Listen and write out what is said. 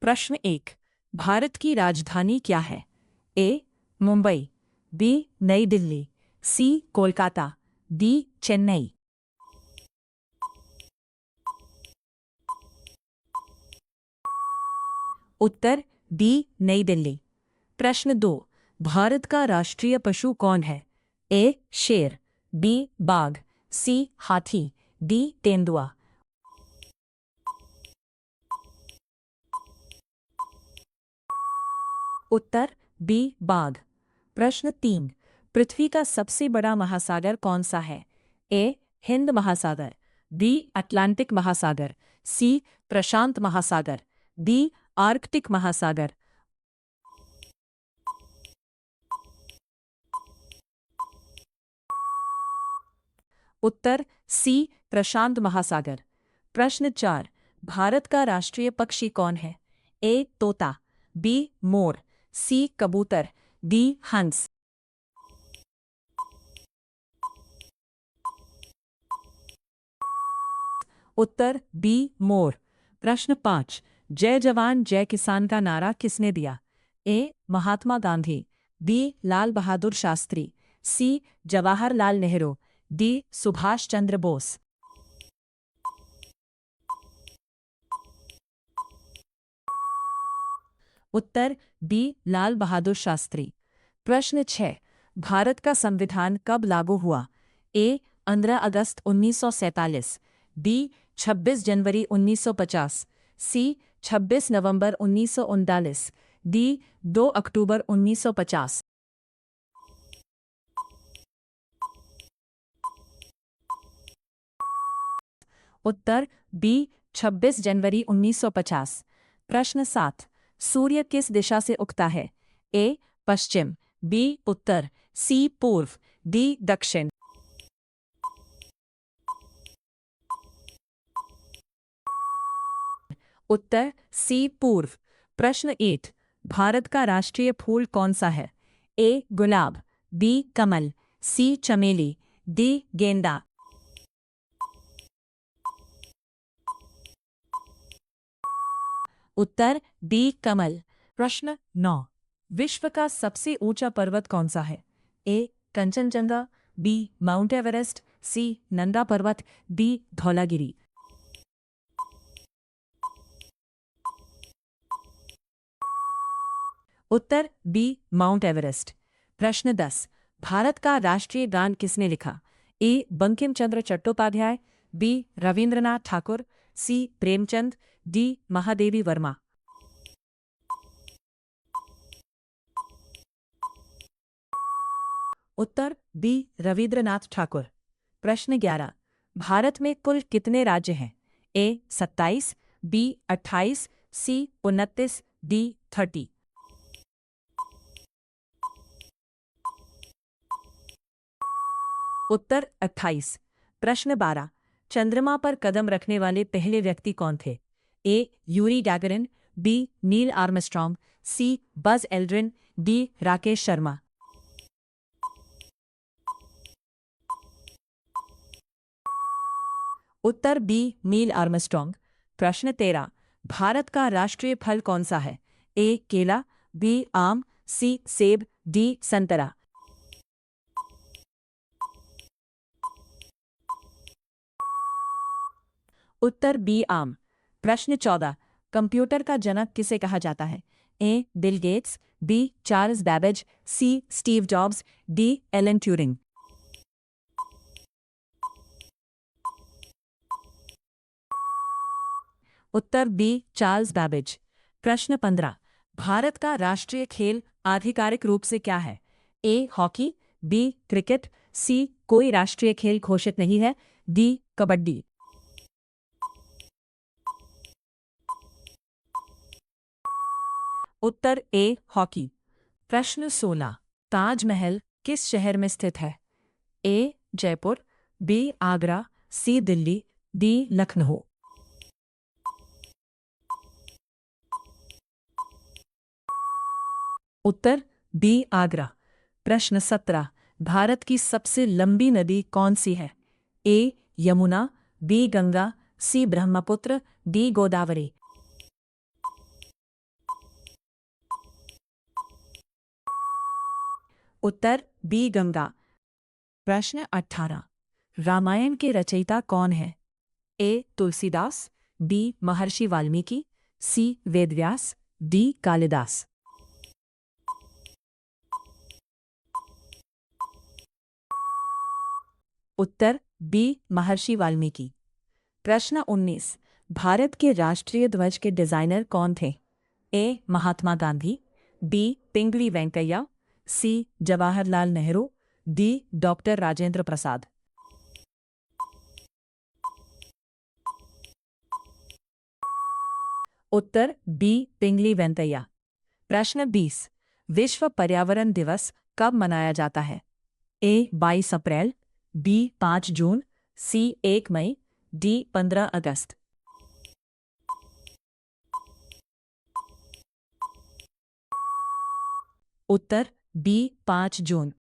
प्रश्न 1। भारत की राजधानी क्या है? ए. मुंबई, बी. नई दिल्ली, सी. कोलकाता, डी. चेन्नई। उत्तर बी. नई दिल्ली। प्रश्न 2। भारत का राष्ट्रीय पशु कौन है? ए. शेर, बी. बाघ, सी. हाथी, डी. तेंदुआ। उत्तर बी. बाघ। प्रश्न 3। पृथ्वी का सबसे बड़ा महासागर कौन सा है? ए. हिंद महासागर, बी. अटलांटिक महासागर, सी. प्रशांत महासागर, डी. आर्कटिक महासागर। उत्तर सी. प्रशांत महासागर। प्रश्न 4। भारत का राष्ट्रीय पक्षी कौन है? ए. तोता, बी. मोर, सी. कबूतर, डी. हंस। उत्तर बी. मोर। प्रश्न 5। जय जवान जय किसान का नारा किसने दिया? ए. महात्मा गांधी, बी. लाल बहादुर शास्त्री, सी. जवाहरलाल नेहरू, डी. सुभाष चंद्र बोस। उत्तर बी. लाल बहादुर शास्त्री। प्रश्न 6। भारत का संविधान कब लागू हुआ? ए. 15 अगस्त 1947, बी. 26 जनवरी 1950, सी. 26 नवंबर 1939, डी. 2 अक्टूबर 1950। उत्तर बी. 26 जनवरी 1950। प्रश्न 7। सूर्य किस दिशा से उगता है? ए. पश्चिम, बी. उत्तर, सी. पूर्व, डी. दक्षिण। उत्तर सी. पूर्व। प्रश्न 8। भारत का राष्ट्रीय फूल कौन सा है? ए. गुलाब, बी. कमल, सी. चमेली, डी. गेंदा। उत्तर बी. कमल। प्रश्न 9। विश्व का सबसे ऊंचा पर्वत कौन सा है? ए. कंचनजंगा, बी. माउंट एवरेस्ट, सी. नंदा पर्वत, डी. धौलागिरी। उत्तर बी. Mount Everest. प्रश्न 10। भारत का राष्ट्रीय गान किसने लिखा? ए. बंकिम चंद्र चट्टोपाध्याय, बी. रविंद्रनाथ ठाकुर, सी. प्रेमचंद, डी. महादेवी वर्मा। उत्तर बी. रविंद्रनाथ ठाकुर। प्रश्न 11। भारत में कुल कितने राज्य हैं? ए. 27, बी. 28, सी. 29, डी. 30। उत्तर 28। प्रश्न 12। चंद्रमा पर कदम रखने वाले पहले व्यक्ति कौन थे? A. Yuri Gagarin, B. Neil Armstrong, C. Buzz Aldrin, D. Rakesh Sharma. उत्तर बी. Neil Armstrong. प्रश्न 13। भारत का राष्ट्रीय फल कौन सा है? ए. केला, बी. आम, सी. सेब, डी. संतरा। उत्तर बी. आम। प्रश्न 14। कंप्यूटर का जनक किसे कहा जाता है? A. Bill Gates, B. Charles Babbage, C. Steve Jobs, D. Alan Turing. उत्तर बी. Charles Babbage. प्रश्न 15। भारत का राष्ट्रीय खेल आधिकारिक रूप से क्या है? A. Hockey, B. Cricket, C. कोई राष्ट्रीय खेल घोषित नहीं है, डी. कबड्डी। उत्तर ए. हॉकी। प्रश्न 16। ताजमहल किस शहर में स्थित है? A. Jaipur, B. Agra, C. Delhi, D. Lucknow. उत्तर बी. आगरा। प्रश्न 17। भारत की सबसे लंबी नदी कौन सी है? ए. यमुना, बी. गंगा, सी. ब्रह्मपुत्र, डी. गोदावरी। उत्तर बी गंगा। प्रश्न 18। रामायण के रचयिता कौन है? ए तुलसीदास, बी महर्षि वाल्मीकि, सी वेदव्यास, डी कालिदास। उत्तर बी महर्षि वाल्मीकि। प्रश्न 19। भारत के राष्ट्रीय ध्वज के डिजाइनर कौन थे? ए महात्मा गांधी, बी पिंगली वेंकैया, सी जवाहरलाल नेहरू, डी डॉक्टर राजेंद्र प्रसाद। उत्तर बी पिंगली वेंकैया। प्रश्न 20। विश्व पर्यावरण दिवस कब मनाया जाता है? ए 22 अप्रैल, बी 5 जून, सी 1 मई, डी 15 अगस्त। उत्तर बी 5 जून।